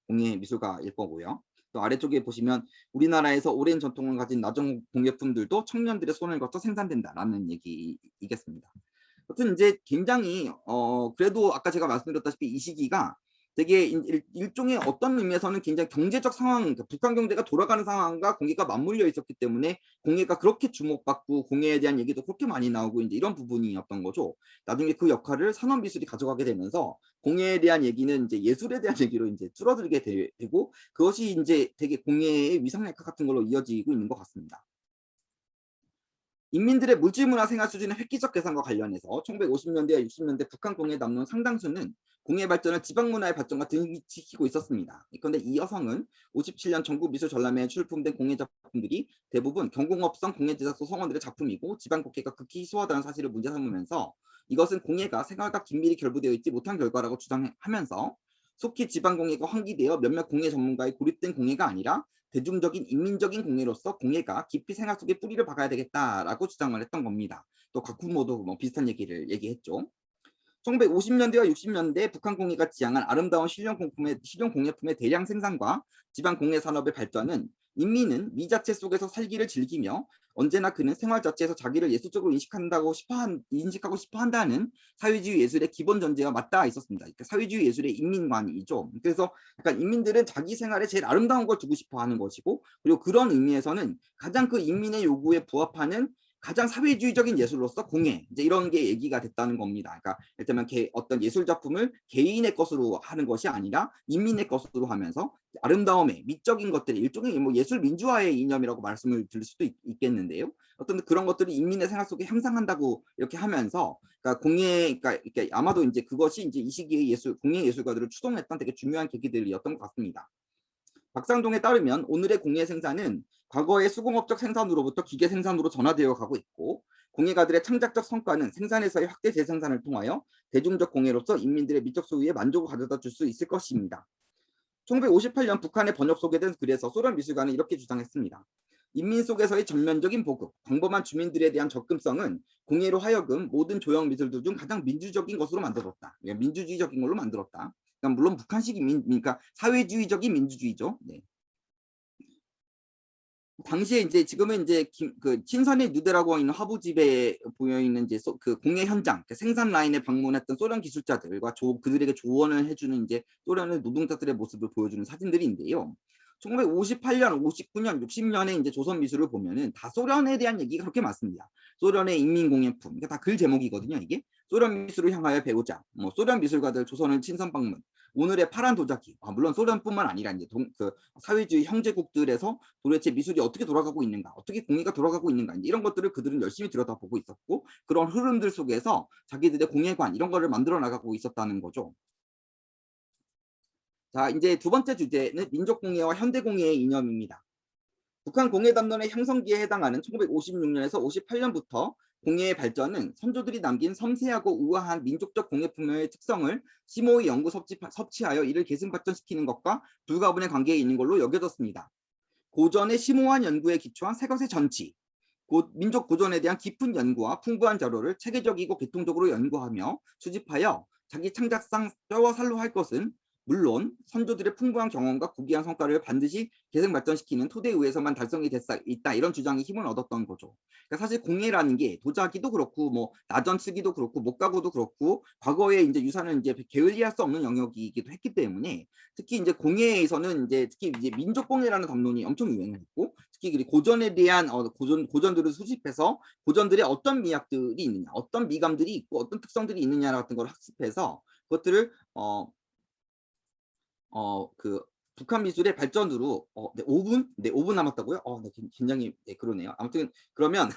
공예 미술가일 거고요. 또 아래쪽에 보시면 우리나라에서 오랜 전통을 가진 나정 공예품들도 청년들의 손을 거쳐 생산된다라는 얘기이겠습니다. 여튼 이제 굉장히 그래도 아까 제가 말씀드렸다시피 이 시기가 되게 일종의 어떤 의미에서는 굉장히 경제적 상황, 그러니까 북한 경제가 돌아가는 상황과 공예가 맞물려 있었기 때문에 공예가 그렇게 주목받고 공예에 대한 얘기도 그렇게 많이 나오고 이제 이런 부분이었던 거죠. 나중에 그 역할을 산업미술이 가져가게 되면서 공예에 대한 얘기는 이제 예술에 대한 얘기로 이제 줄어들게 되고 그것이 이제 되게 공예의 위상약화 같은 걸로 이어지고 있는 것 같습니다. 인민들의 물질문화 생활 수준의 획기적 개선과 관련해서 1950년대와 60년대 북한 공예 담론 상당수는 공예 발전을 지방문화의 발전과 등기시키고 있었습니다. 그런데 이 여성은 57년 전국미술전람회에 출품된 공예 작품들이 대부분 경공업성 공예제작소 성원들의 작품이고 지방국회가 극히 희소하다는 사실을 문제 삼으면서 이것은 공예가 생활과 긴밀히 결부되어 있지 못한 결과라고 주장하면서 속히 지방공예가 환기되어 몇몇 공예 전문가의 고립된 공예가 아니라 대중적인 인민적인 공예로서 공예가 깊이 생활 속에 뿌리를 박아야 되겠다라고 주장을 했던 겁니다. 또 곽훈모도 뭐 비슷한 얘기를 얘기했죠. 1950년대와 60년대 북한 공예가 지향한 아름다운 실용공예품의 대량 생산과 지방공예 산업의 발전은 인민은 미자체 속에서 살기를 즐기며 언제나 그는 생활 자체에서 자기를 예술적으로 인식하고 싶어 한다는 사회주의 예술의 기본 전제와 맞닿아 있었습니다. 그러니까 사회주의 예술의 인민관이죠. 그래서 약간 인민들은 자기 생활에 제일 아름다운 걸 두고 싶어 하는 것이고, 그리고 그런 의미에서는 가장 그 인민의 요구에 부합하는 가장 사회주의적인 예술로서 공예, 이제 이런 게 얘기가 됐다는 겁니다. 그러니까 예를 들면 어떤 예술 작품을 개인의 것으로 하는 것이 아니라 인민의 것으로 하면서 아름다움의 미적인 것들이 일종의 뭐 예술 민주화의 이념이라고 말씀을 드릴 수도 있겠는데요. 어떤 그런 것들이 인민의 생활 속에 향상한다고 이렇게 하면서, 그러니까 그러니까 아마도 이제 그것이 이제 이 시기의 공예 예술가들을 추동했던 되게 중요한 계기들이었던 것 같습니다. 박상동에 따르면 오늘의 공예 생산은 과거의 수공업적 생산으로부터 기계 생산으로 전환되어 가고 있고, 공예가들의 창작적 성과는 생산에서의 확대 재생산을 통하여 대중적 공예로서 인민들의 미적 소유에 만족을 가져다 줄 수 있을 것입니다. 1958년 북한의 번역 소개된 글에서 소련 미술가는 이렇게 주장했습니다. 인민 속에서의 전면적인 보급, 광범한 주민들에 대한 접근성은 공예로 하여금 모든 조형 미술들 중 가장 민주적인 것으로 만들었다. 민주주의적인 걸로 만들었다. 그러니까 물론 북한식 그러니까 사회주의적인 민주주의죠. 네. 당시에 이제 지금은 이제 그 신선의 누대라고 있는 화보집에 보여 있는 이제 그 공예 현장, 그 생산 라인에 방문했던 소련 기술자들과 그들에게 조언을 해주는 이제 소련의 노동자들의 모습을 보여주는 사진들인데요. 1958년, 59년, 60년에 이제 조선 미술을 보면은 다 소련에 대한 얘기가 그렇게 많습니다. 소련의 인민공예품, 그러니까 다 글 제목이거든요. 이게 소련 미술을 향하여 배우자, 뭐 소련 미술가들 조선을 친선 방문, 오늘의 파란 도자기, 물론 소련뿐만 아니라 이제 그 사회주의 형제국들에서 도대체 미술이 어떻게 돌아가고 있는가, 어떻게 공예가 돌아가고 있는가, 이런 것들을 그들은 열심히 들여다보고 있었고, 그런 흐름들 속에서 자기들의 공예관 이런 거를 만들어 나가고 있었다는 거죠. 자, 이제 두 번째 주제는 민족공예와 현대공예의 이념입니다. 북한 공예담론의 형성기에 해당하는 1956년에서 58년부터 공예의 발전은 선조들이 남긴 섬세하고 우아한 민족적 공예품의 특성을 심오히 연구 섭취하여 이를 계승발전시키는 것과 불가분의 관계에 있는 걸로 여겨졌습니다. 고전의 심오한 연구에 기초한 새것의 전치, 민족 고전에 대한 깊은 연구와 풍부한 자료를 체계적이고 계통적으로 연구하며 수집하여 자기 창작상 뼈와 살로 할 것은 물론 선조들의 풍부한 경험과 고귀한 성과를 반드시 계승 발전시키는 토대에 의해서만 달성이 있다, 이런 주장이 힘을 얻었던 거죠. 그러니까 사실 공예라는 게 도자기도 그렇고 뭐 나전 쓰기도 그렇고 목가구도 그렇고 과거에 이제 유산을 이제 게을리할 수 없는 영역이기도 했기 때문에, 특히 이제 공예에서는 특히 이제 민족 공예라는 담론이 엄청 유행했고, 특히 고전에 대한 고전들을 수집해서 고전들의 어떤 미학들이 있느냐, 어떤 미감들이 있고 어떤 특성들이 있느냐 같은 걸 학습해서 그것들을 그 북한 미술의 발전으로 네, 5분? 네, 5분 남았다고요? 네, 굉장히 네, 그러네요. 아무튼 그러면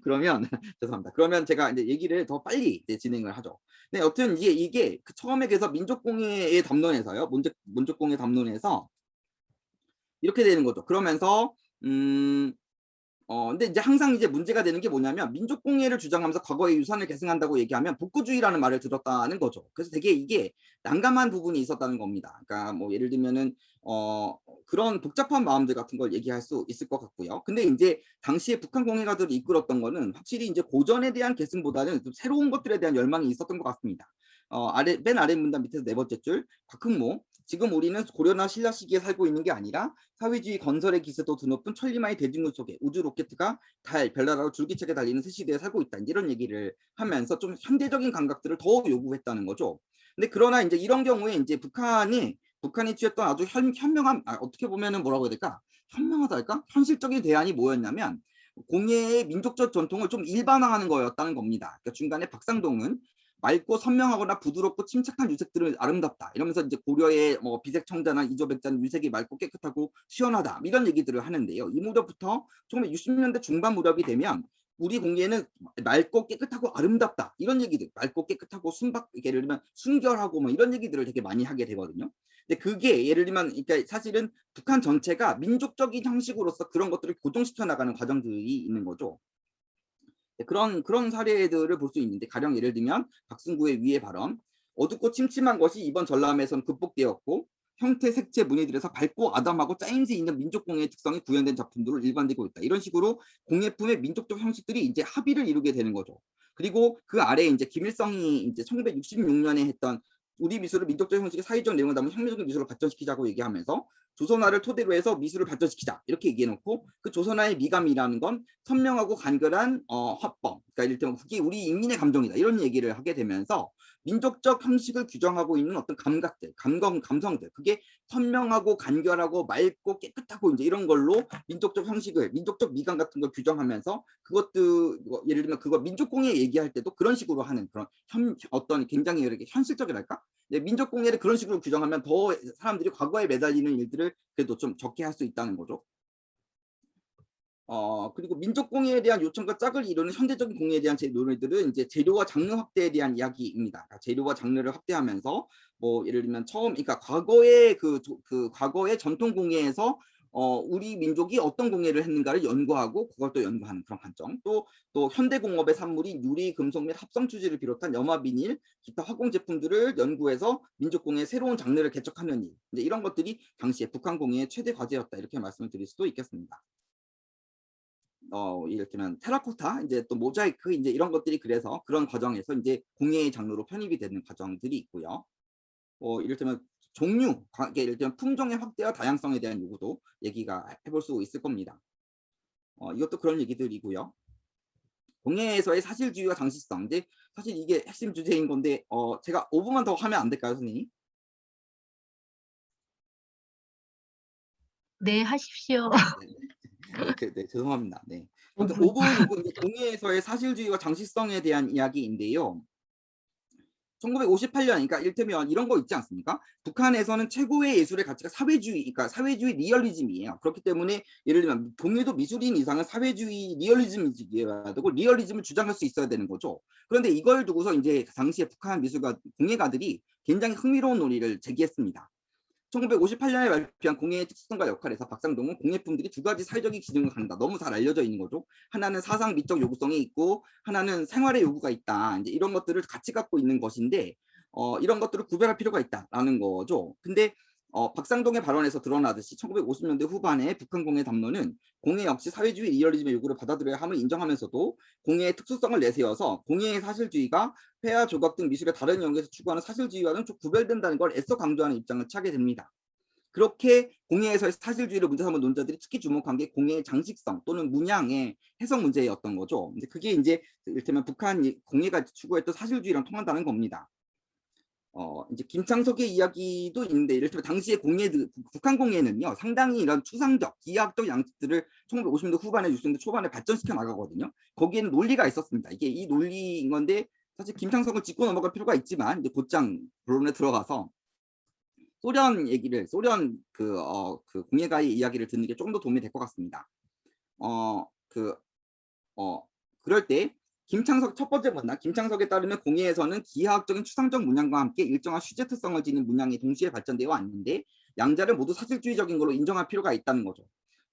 그러면 죄송합니다. 그러면 제가 이제 얘기를 더 빨리 진행을 하죠. 네, 여튼 이게 그 처음에 그래서 민족공예의 담론에서요. 민족공예 담론에서 이렇게 되는 거죠. 그러면서 근데 이제 항상 이제 문제가 되는 게 뭐냐면, 민족공예를 주장하면서 과거의 유산을 계승한다고 얘기하면 복구주의라는 말을 들었다는 거죠. 그래서 되게 이게 난감한 부분이 있었다는 겁니다. 그러니까 뭐 예를 들면은 그런 복잡한 마음들 같은 걸 얘기할 수 있을 것 같고요. 근데 이제 당시에 북한 공예가들을 이끌었던 거는 확실히 이제 고전에 대한 계승보다는 좀 새로운 것들에 대한 열망이 있었던 것 같습니다. 맨 아래 문단 밑에서 네 번째 줄, 곽흥모. 지금 우리는 고려나 신라 시기에 살고 있는 게 아니라 사회주의 건설의 기세도 드높은 천리마의 대중군 속에 우주 로켓가 달, 별나라로 줄기차게 달리는 새 시대에 살고 있다, 이런 얘기를 하면서 좀 현대적인 감각들을 더 요구했다는 거죠. 근데 그러나 이제 이런 경우에 이제 북한이 취했던 아주 현명한, 어떻게 보면은 뭐라고 해야 될까? 현명하다 할까? 현실적인 대안이 뭐였냐면, 공예의 민족적 전통을 좀 일반화하는 거였다는 겁니다. 그러니까 중간에 박상동은 맑고 선명하거나 부드럽고 침착한 유색들은 아름답다, 이러면서 이제 고려의 뭐 비색청자나 이조백자는 유색이 맑고 깨끗하고 시원하다, 이런 얘기들을 하는데요. 이 무렵부터 1960년대 중반 무렵이 되면 우리 공예는 맑고 깨끗하고 아름답다, 이런 얘기들, 맑고 깨끗하고 예를 들면 순결하고 뭐 이런 얘기들을 되게 많이 하게 되거든요. 근데 그게 예를 들면 그러니까 사실은 북한 전체가 민족적인 형식으로서 그런 것들을 고정시켜 나가는 과정들이 있는 거죠. 그런 사례들을 볼 수 있는데, 가령 예를 들면 박승구의 위의 발언, 어둡고 침침한 것이 이번 전람에선 극복되었고 형태, 색채, 무늬들에서 밝고 아담하고 짜임새 있는 민족공예의 특성이 구현된 작품들로 일반되고 있다. 이런 식으로 공예품의 민족적 형식들이 이제 합의를 이루게 되는 거죠. 그리고 그 아래에 이제 김일성이 이제 1966년에 했던 우리 미술을 민족적 형식의 사회적 내용을 담은 혁명적인 미술로 발전시키자고 얘기하면서 조선화를 토대로 해서 미술을 발전시키자 이렇게 얘기해놓고 그 조선화의 미감이라는 건 선명하고 간결한 화법, 그러니까 이를테면 그게 우리 인민의 감정이다 이런 얘기를 하게 되면서 민족적 형식을 규정하고 있는 어떤 감각들, 감성들, 그게 선명하고 간결하고 맑고 깨끗하고 이제 이런 걸로 민족적 형식을, 민족적 미감 같은 걸 규정하면서 그것도 예를 들면 그거 민족공예 얘기할 때도 그런 식으로 하는 그런 어떤 굉장히 이렇게 현실적이랄까? 민족공예를 그런 식으로 규정하면 더 사람들이 과거에 매달리는 일들을 그래도 좀 적게 할 수 있다는 거죠. 그리고 민족공예에 대한 요청과 짝을 이루는 현대적인 공예에 대한 제 논의들은 이제 재료와 장르 확대에 대한 이야기입니다. 그러니까 재료와 장르를 확대하면서 뭐 예를 들면 그러니까 과거의 과거의 전통 공예에서 우리 민족이 어떤 공예를 했는가를 연구하고 그걸 또 연구하는 그런 관점. 또 현대공업의 산물인 유리, 금속 및 합성 추지를 비롯한 염화, 비닐, 기타 화공 제품들을 연구해서 민족공예의 새로운 장르를 개척하는 일. 이제 이런 것들이 당시에 북한 공예의 최대 과제였다 이렇게 말씀을 드릴 수도 있겠습니다. 이를테면 테라코타, 이제 또 모자이크, 이제 이런 것들이 그래서 그런 과정에서 이제 공예의 장르로 편입이 되는 과정들이 있고요. 이를테면 종류, 이를테면 품종의 확대와 다양성에 대한 요구도 얘기가 해볼 수 있을 겁니다. 이것도 그런 얘기들이고요. 공예에서의 사실주의와 장시성, 이제 사실 이게 핵심 주제인 건데 제가 5분만 더 하면 안 될까요, 선생님?
네, 하십시오.
네, 죄송합니다. 네. 5분이고 이제 공예에서의 사실주의와 장시성에 대한 이야기인데요. 1958년, 그러니까 이를테면 이런 거 있지 않습니까? 북한에서는 최고의 예술의 가치가 사회주의, 그러니까 사회주의 리얼리즘이에요. 그렇기 때문에 예를 들면 공예도 미술인 이상은 사회주의 리얼리즘이어야 되고 리얼리즘을 주장할 수 있어야 되는 거죠. 그런데 이걸 두고서 이제 당시에 북한 미술가 공예가들이 굉장히 흥미로운 논의를 제기했습니다. 1958년에 발표한 공예의 특성과 역할에서 박상동은 공예품들이 두 가지 사회적인 기능을 갖는다. 너무 잘 알려져 있는 거죠. 하나는 사상 미적 요구성이 있고 하나는 생활의 요구가 있다. 이제 이런 것들을 같이 갖고 있는 것인데 이런 것들을 구별할 필요가 있다라는 거죠. 근데 박상동의 발언에서 드러나듯이 1950년대 후반에 북한 공예 담론은 공예 역시 사회주의 리얼리즘의 요구를 받아들여야 함을 인정하면서도 공예의 특수성을 내세워서 공예의 사실주의가 회화, 조각 등 미술의 다른 영역에서 추구하는 사실주의와는 좀 구별된다는 걸 애써 강조하는 입장을 차게 됩니다. 그렇게 공예에서의 사실주의를 문제 삼은 논자들이 특히 주목한 게 공예의 장식성 또는 문양의 해석 문제였던 거죠. 근데 그게 이제 이를테면 북한 공예가 추구했던 사실주의랑 통한다는 겁니다. 이제 김창석의 이야기도 있는데 이를테면 당시의 북한 공예는요 상당히 이런 추상적, 기하학적 양식들을 1950년대 후반에 60년대 초반에 발전시켜 나가거든요. 거기에는 논리가 있었습니다. 이게 이 논리인 건데 사실 김창석을 짚고 넘어갈 필요가 있지만 이제 곧장 본론에 들어가서 소련 얘기를 그 공예가의 이야기를 듣는 게 조금 더 도움이 될 것 같습니다. 그럴 때 김창석 첫 번째 문장, 김창석에 따르면 공예에서는 기하학적인 추상적 문양과 함께 일정한 슈제 특성을 지닌 문양이 동시에 발전되어 왔는데 양자를 모두 사실주의적인 걸로 인정할 필요가 있다는 거죠.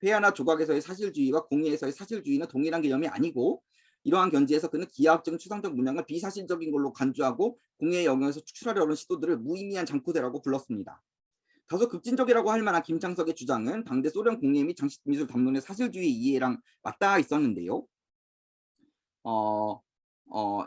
회화나 조각에서의 사실주의와 공예에서의 사실주의는 동일한 개념이 아니고 이러한 견지에서 그는 기하학적인 추상적 문양을 비사실적인 걸로 간주하고 공예의 영역에서 추출하려는 시도들을 무의미한 장구대라고 불렀습니다. 다소 급진적이라고 할 만한 김창석의 주장은 당대 소련 공예 및 장식미술 담론의 사실주의 이해랑 맞닿아 있었는데요.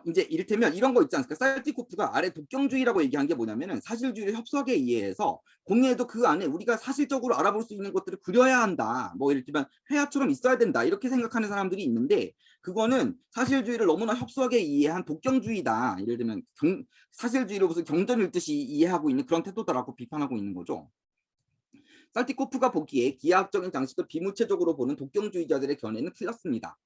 이제 이를테면 이런 거 있지 않습니까? 살티코프가 아래 독경주의라고 얘기한 게 뭐냐면은 사실주의를 협소하게 이해해서 공예에도 그 안에 우리가 사실적으로 알아볼 수 있는 것들을 그려야 한다. 뭐 이를테면 회화처럼 있어야 된다. 이렇게 생각하는 사람들이 있는데 그거는 사실주의를 너무나 협소하게 이해한 독경주의다. 예를 들면 사실주의를 무슨 경전 읽듯이 이해하고 있는 그런 태도다라고 비판하고 있는 거죠. 살티코프가 보기에 기하학적인 장식을 비무체적으로 보는 독경주의자들의 견해는 틀렸습니다.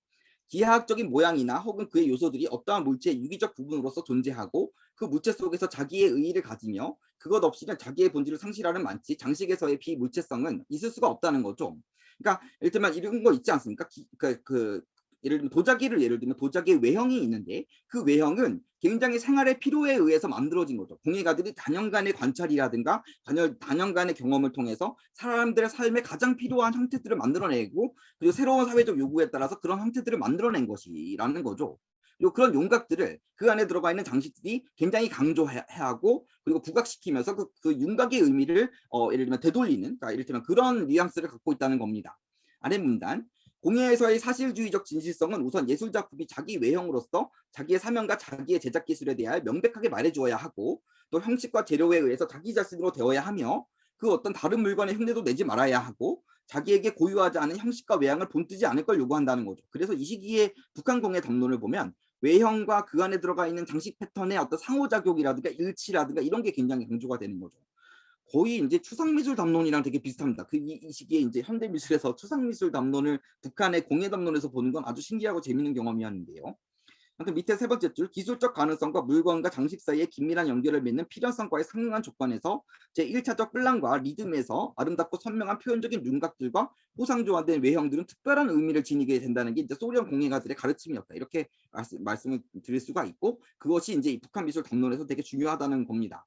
기하학적인 모양이나 혹은 그의 요소들이 어떠한 물체의 유기적 부분으로서 존재하고 그 물체 속에서 자기의 의의를 가지며 그것 없이는 자기의 본질을 상실하는 만치 장식에서의 비물체성은 있을 수가 없다는 거죠. 그러니까 예를 들면 이런 거 있지 않습니까? 예를 들면 예를 들면 도자기의 외형이 있는데 그 외형은 굉장히 생활의 필요에 의해서 만들어진 거죠. 공예가들이 단연간의 관찰이라든가 단연간의 경험을 통해서 사람들의 삶에 가장 필요한 형태들을 만들어내고 그리고 새로운 사회적 요구에 따라서 그런 형태들을 만들어낸 것이라는 거죠. 그리고 그런 윤곽들을 그 안에 들어가 있는 장식들이 굉장히 강조해야 하고 그리고 부각시키면서 그 윤곽의 의미를 예를 들면 되돌리는 그러니까 이를테면 그런 뉘앙스를 갖고 있다는 겁니다. 아래 문단 공예에서의 사실주의적 진실성은 우선 예술작품이 자기 외형으로서 자기의 사명과 자기의 제작 기술에 대하여 명백하게 말해주어야 하고 또 형식과 재료에 의해서 자기 자신으로 되어야 하며 그 어떤 다른 물건의 흉내도 내지 말아야 하고 자기에게 고유하지 않은 형식과 외양을 본뜨지 않을 걸 요구한다는 거죠. 그래서 이 시기에 북한 공예 담론을 보면 외형과 그 안에 들어가 있는 장식 패턴의 어떤 상호작용이라든가 일치라든가 이런 게 굉장히 강조가 되는 거죠. 거의 이제 추상미술 담론이랑 되게 비슷합니다. 이 시기에 이제 현대미술에서 추상미술 담론을 북한의 공예 담론에서 보는 건 아주 신기하고 재미있는 경험이었는데요. 밑에 세 번째 줄 기술적 가능성과 물건과 장식 사이의 긴밀한 연결을 맺는 필연성과의 상응한 조건에서 제1차적 플랑과 리듬에서 아름답고 선명한 표현적인 윤곽들과 호상조화된 외형들은 특별한 의미를 지니게 된다는 게 이제 소련 공예가들의 가르침이었다. 이렇게 말씀을 드릴 수가 있고 그것이 이제 북한 미술 담론에서 되게 중요하다는 겁니다.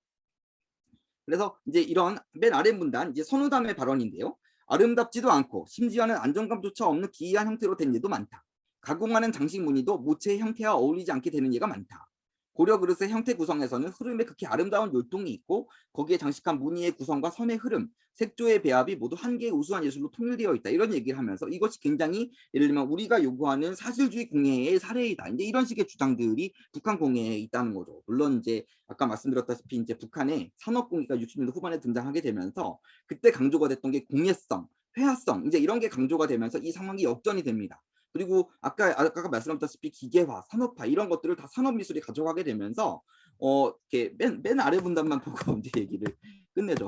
그래서 이제 이런 맨 아래 문단 이제 선우담의 발언인데요. 아름답지도 않고 심지어는 안정감조차 없는 기이한 형태로 된 예도 많다. 가공하는 장식 무늬도 모체의 형태와 어울리지 않게 되는 예가 많다. 고려 그릇의 형태 구성에서는 흐름에 극히 아름다운 율동이 있고 거기에 장식한 무늬의 구성과 선의 흐름, 색조의 배합이 모두 한 개의 우수한 예술로 통일되어 있다. 이런 얘기를 하면서 이것이 굉장히 예를 들면 우리가 요구하는 사실주의 공예의 사례이다. 이제 이런 식의 주장들이 북한 공예에 있다는 거죠. 물론 이제 아까 말씀드렸다시피 이제 북한의 산업공예가 60년대 후반에 등장하게 되면서 그때 강조가 됐던 게 공예성, 회화성 이제 이런 게 강조가 되면서 이 상황이 역전이 됩니다. 그리고 아까 말씀드렸다시피 기계화, 산업화 이런 것들을 다 산업미술이 가져가게 되면서 이렇게 맨 아래 분단만 보고 이제 얘기를 끝내죠.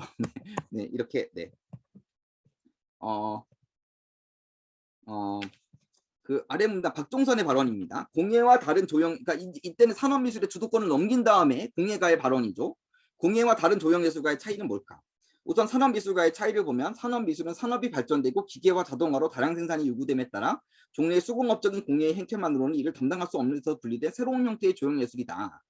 네, 이렇게 네. 그 아래 문단 박종선의 발언입니다. 공예와 다른 조형, 그러니까 이때는 산업미술의 주도권을 넘긴 다음에 공예가의 발언이죠. 공예와 다른 조형예술가의 차이는 뭘까? 우선 산업미술과의 차이를 보면 산업미술은 산업이 발전되고 기계와 자동화로 다량 생산이 요구됨에 따라 종래의 수공업적인 공예의 행태만으로는 이를 담당할 수 없는 데서 분리된 새로운 형태의 조형예술이다.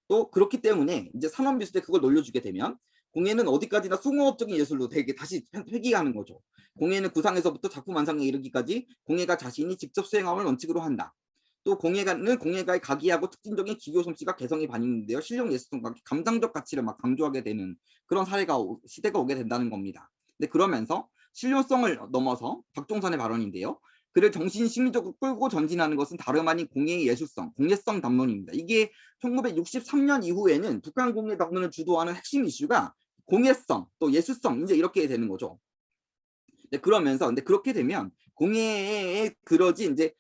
또 그렇기 때문에 이제 산업미술에 그걸 놀려주게 되면 공예는 어디까지나 수공업적인 예술로 되게 다시 회귀하는 거죠. 공예는 구상에서부터 작품 완성에 이르기까지 공예가 자신이 직접 수행함을 원칙으로 한다. 또 공예가는 공예가의 각이하고 특징적인 기교 솜씨가 개성이 반영되어 실용 예술성과 감상적 가치를 막 강조하게 되는 그런 시대가 오게 된다는 겁니다. 근데 그러면서 실용성을 넘어서 박종선의 발언인데요. 그를 정신 심리적으로 끌고 전진하는 것은 다름 아닌 공예의 예술성, 공예성 담론입니다. 이게 1963년 이후에는 북한 공예 담론을 주도하는 핵심 이슈가 공예성, 또 예술성 이제 이렇게 되는 거죠. 네, 그러면서 근데 그렇게 되면 공예의 그러지 이제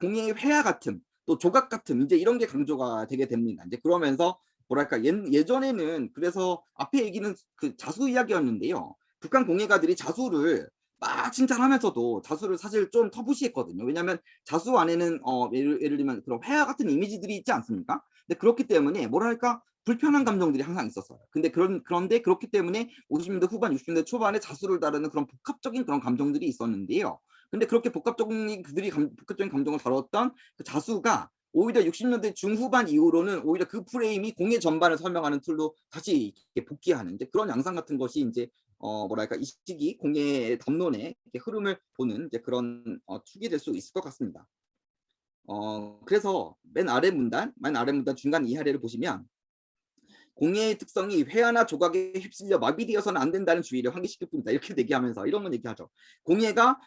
공예의 회화 같음, 또 조각 같음 이제 이런 게 강조가 되게 됩니다. 이제 그러면서 뭐랄까 예전에는 그래서 앞에 얘기는 그 자수 이야기였는데요. 북한 공예가들이 자수를 막 칭찬하면서도 자수를 사실 좀 터부시했거든요. 왜냐하면 자수 안에는 예를 들면 그런 회화 같은 이미지들이 있지 않습니까? 근데 그렇기 때문에 뭐랄까 불편한 감정들이 항상 있었어요. 근데 그런데 그렇기 때문에 50년대 후반, 60년대 초반에 자수를 다루는 그런 복합적인 그런 감정들이 있었는데요. 근데 그렇게 복합적인 감정을 다뤘던 그 자수가 오히려 60년대 중후반 이후로는 오히려 그 프레임이 공예 전반을 설명하는 툴로 다시 복귀하는 이제 그런 양상 같은 것이 이제 뭐랄까 이 시기 공예 담론의 흐름을 보는 이제 그런 축이 될 수 있을 것 같습니다. 그래서 맨 아래 문단 중간 이하례를 보시면 공예의 특성이 회화나 조각에 휩쓸려 마비되어서는 안 된다는 주의를 환기시킬 뿐이다. 이렇게 얘기하면서 이런 건 얘기하죠. 공예가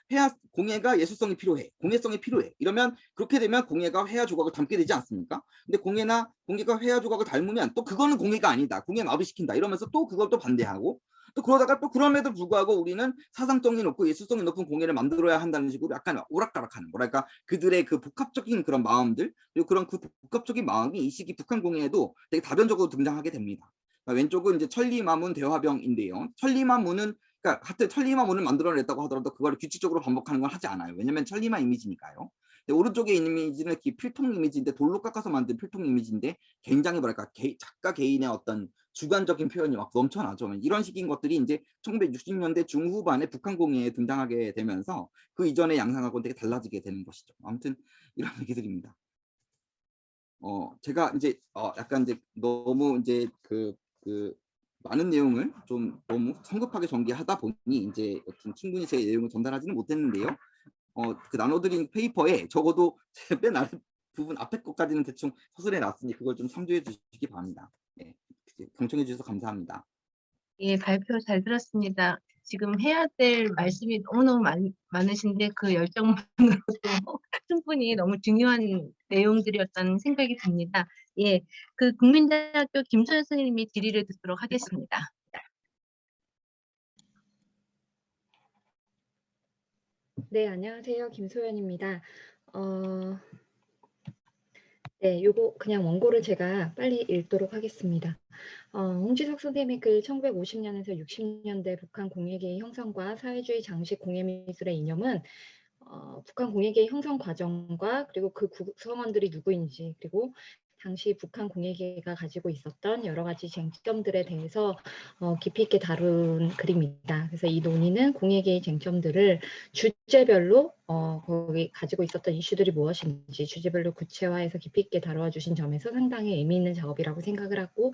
예술성이 필요해. 공예성이 필요해. 이러면 그렇게 되면 공예가 회화 조각을 담게 되지 않습니까? 근데 공예가 회화 조각을 닮으면 또 그거는 공예가 아니다. 공예 마비시킨다. 이러면서 또 그걸 또 반대하고 또 그러다가 또 그럼에도 불구하고 우리는 사상성이 높고 예술성이 높은 공예를 만들어야 한다는 식으로 약간 오락가락하는 뭐랄까 그들의 그 복합적인 그런 마음들 그리고 그런 그 복합적인 마음이 이 시기 북한 공예에도 되게 다변적으로 등장하게 됩니다. 그러니까 왼쪽은 이제 천리마문 대화병인데요. 천리마문은 그러니까 하여튼 천리마문을 만들어냈다고 하더라도 그걸 규칙적으로 반복하는 건 하지 않아요. 왜냐하면 천리마 이미지니까요. 근데 오른쪽에 있는 이미지는 필통 이미지인데 돌로 깎아서 만든 필통 이미지인데 굉장히 뭐랄까 작가 개인의 어떤 주관적인 표현이 막 넘쳐나죠. 이런 식인 것들이 이제 1960년대 중후반에 북한 공예에 등장하게 되면서 그 이전의 양상하고는 되게 달라지게 되는 것이죠. 아무튼 이런 얘기들입니다. 제가 이제 약간 이제 너무 이제 그 많은 내용을 좀 너무 성급하게 전개하다 보니 이제 어떤 충분히 제 내용을 전달하지는 못했는데요. 그 나눠드린 페이퍼에 적어도 맨 아래 부분 앞에 것까지는 대충 서술해 놨으니 그걸 좀 참조해 주시기 바랍니다. 네. 경청해 주셔서 감사합니다.
예, 발표 잘 들었습니다. 지금 해야 될 말씀이 너무너무 많으신데 그 열정만으로도 충분히 너무 중요한 내용들이었다는 생각이 듭니다. 예, 그 국민대학교 김소연 선생님이 질의를 듣도록 하겠습니다.
네, 안녕하세요. 김소연입니다. 네, 요거 그냥 원고를 제가 빨리 읽도록 하겠습니다. 홍지석 선생님이 그 1950년에서 60년대 북한 공예계의 형성과 사회주의 장식 공예미술의 이념은 북한 공예계의 형성 과정과 그리고 그 구성원들이 누구인지 그리고 당시 북한 공예계가 가지고 있었던 여러 가지 쟁점들에 대해서 깊이 있게 다룬 글입니다. 그래서 이 논의는 공예계의 쟁점들을 주제별로 거기 가지고 있었던 이슈들이 무엇인지 주제별로 구체화해서 깊이 있게 다루어 주신 점에서 상당히 의미 있는 작업이라고 생각을 하고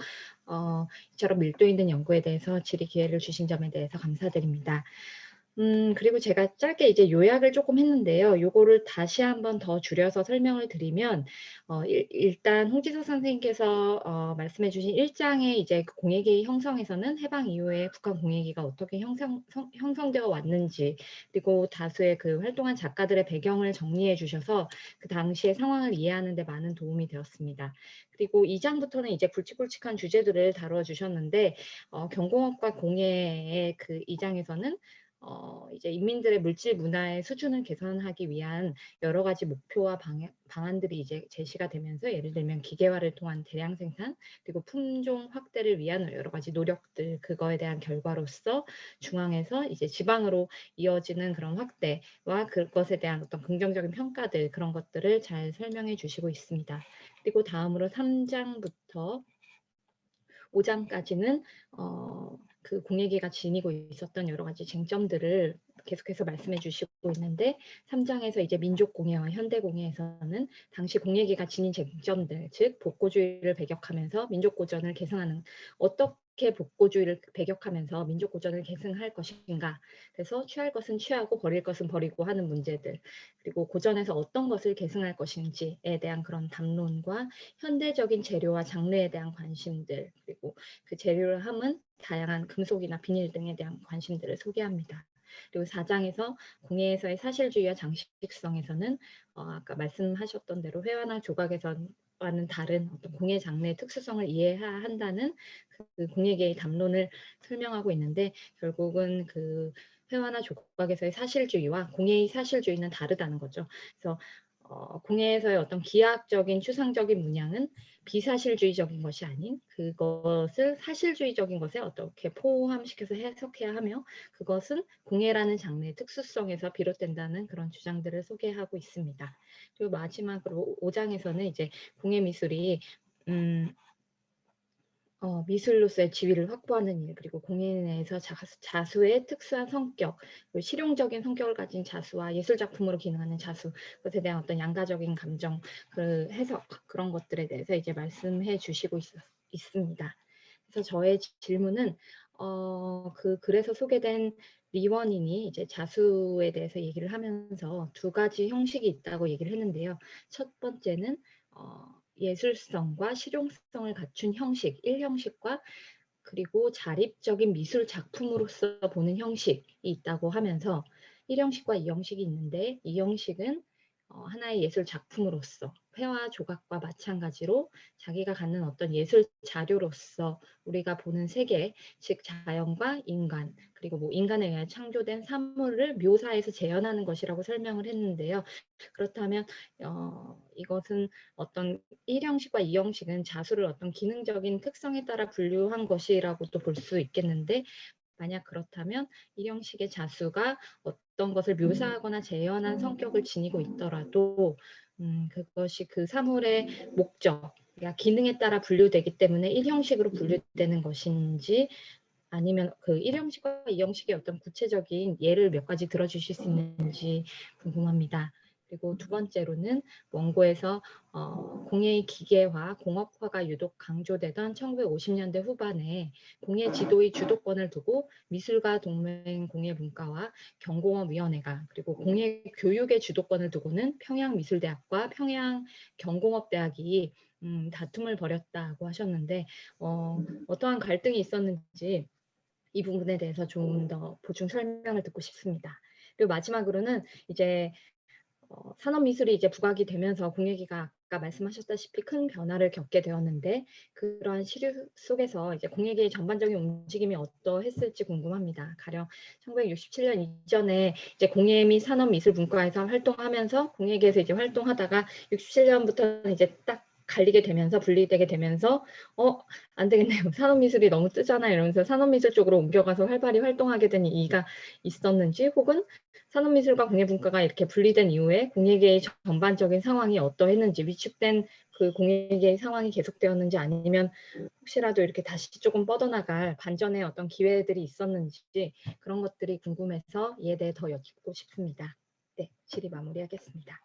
이처럼 밀도 있는 연구에 대해서 질의 기회를 주신 점에 대해서 감사드립니다. 그리고 제가 짧게 이제 요약을 조금 했는데요. 요거를 다시 한번 더 줄여서 설명을 드리면, 일단 홍지석 선생님께서 말씀해 주신 1장의 이제 그 공예계의 형성에서는 해방 이후에 북한 공예계가 어떻게 형성되어 왔는지, 그리고 다수의 그 활동한 작가들의 배경을 정리해 주셔서 그 당시의 상황을 이해하는 데 많은 도움이 되었습니다. 그리고 2장부터는 이제 굵직굵직한 주제들을 다루어 주셨는데, 경공업과 공예의 그 2장에서는 이제 인민들의 물질 문화의 수준을 개선하기 위한 여러 가지 목표와 방안들이 이제 제시가 되면서 예를 들면 기계화를 통한 대량 생산 그리고 품종 확대를 위한 여러 가지 노력들 그거에 대한 결과로서 중앙에서 이제 지방으로 이어지는 그런 확대와 그것에 대한 어떤 긍정적인 평가들 그런 것들을 잘 설명해 주시고 있습니다. 그리고 다음으로 3장부터 5장까지는 그 공예계가 지니고 있었던 여러 가지 쟁점들을 계속해서 말씀해 주시고 있는데 3장에서 이제 민족공예와 현대공예에서는 당시 공예계가 지닌 쟁점들, 즉 복고주의를 배격하면서 민족고전을 계승하는 어떻게 복고주의를 배격하면서 민족고전을 계승할 것인가 그래서 취할 것은 취하고 버릴 것은 버리고 하는 문제들 그리고 고전에서 어떤 것을 계승할 것인지에 대한 그런 담론과 현대적인 재료와 장르에 대한 관심들 그리고 그 재료를 함은 다양한 금속이나 비닐 등에 대한 관심들을 소개합니다. 그리고 4장에서 공예에서의 사실주의와 장식성에서는 아까 말씀하셨던 대로 회화나 조각에서와는 다른 어떤 공예 장르의 특수성을 이해해야 한다는 그 공예계의 담론을 설명하고 있는데 결국은 그 회화나 조각에서의 사실주의와 공예의 사실주의는 다르다는 거죠. 그래서 공예에서의 어떤 기하학적인 추상적인 문양은 비사실주의적인 것이 아닌 그것을 사실주의적인 것에 어떻게 포함시켜서 해석해야 하며 그것은 공예라는 장르의 특수성에서 비롯된다는 그런 주장들을 소개하고 있습니다. 그리고 마지막으로 5장에서는 이제 공예 미술이 미술로서의 지위를 확보하는 일, 그리고 공예 내에서 자수의 특수한 성격, 그리고 실용적인 성격을 가진 자수와 예술작품으로 기능하는 자수, 그것에 대한 어떤 양가적인 감정, 그 해석, 그런 것들에 대해서 이제 말씀해 주시고 있습니다. 그래서 저의 질문은, 그 글에서 소개된 리원인이 이제 자수에 대해서 얘기를 하면서 두 가지 형식이 있다고 얘기를 했는데요. 첫 번째는, 예술성과 실용성을 갖춘 형식, 1형식과 그리고 자립적인 미술 작품으로서 보는 형식이 있다고 하면서 1형식과 2형식이 있는데 2형식은 하나의 예술 작품으로서 회화 조각과 마찬가지로 자기가 갖는 어떤 예술 자료로서 우리가 보는 세계, 즉 자연과 인간, 그리고 뭐 인간에 의해 창조된 사물을 묘사해서 재현하는 것이라고 설명을 했는데요. 그렇다면 이것은 어떤 1형식과 2형식은 자수를 어떤 기능적인 특성에 따라 분류한 것이라고도 볼 수 있겠는데 만약 그렇다면 1형식의 자수가 어떤 것을 묘사하거나 재현한 성격을 지니고 있더라도 그것이 그 사물의 목적, 그러니까 기능에 따라 분류되기 때문에 1형식으로 분류되는 것인지 아니면 그 1형식과 2형식의 어떤 구체적인 예를 몇 가지 들어주실 수 있는지 궁금합니다. 그리고 두 번째로는 원고에서 공예의 기계화, 공업화가 유독 강조되던 1950년대 후반에 공예 지도의 주도권을 두고 미술가 동맹 공예 문과와 경공업위원회가, 그리고 공예 교육의 주도권을 두고는 평양미술대학과 평양경공업대학이 다툼을 벌였다고 하셨는데 어떠한 갈등이 있었는지 이 부분에 대해서 좀 더 보충 설명을 듣고 싶습니다. 그리고 마지막으로는 이제 산업미술이 이제 부각이 되면서 공예기가 아까 말씀하셨다시피 큰 변화를 겪게 되었는데, 그러한 시류 속에서 이제 공예계의 전반적인 움직임이 어떠했을지 궁금합니다. 가령 1967년 이전에 이제 공예 및 산업미술 문과에서 활동하면서 공예계에서 이제 활동하다가 67년부터는 이제 딱 갈리게 되면서 분리되게 되면서 안 되겠네요. 산업미술이 너무 뜨잖아 이러면서 산업미술 쪽으로 옮겨가서 활발히 활동하게 된 이유가 있었는지, 혹은 산업미술과 공예분과가 이렇게 분리된 이후에 공예계의 전반적인 상황이 어떠했는지, 위축된 그 공예계의 상황이 계속되었는지, 아니면 혹시라도 이렇게 다시 조금 뻗어나갈 반전의 어떤 기회들이 있었는지, 그런 것들이 궁금해서 이에 대해 더 여쭙고 싶습니다. 네, 질의 마무리하겠습니다.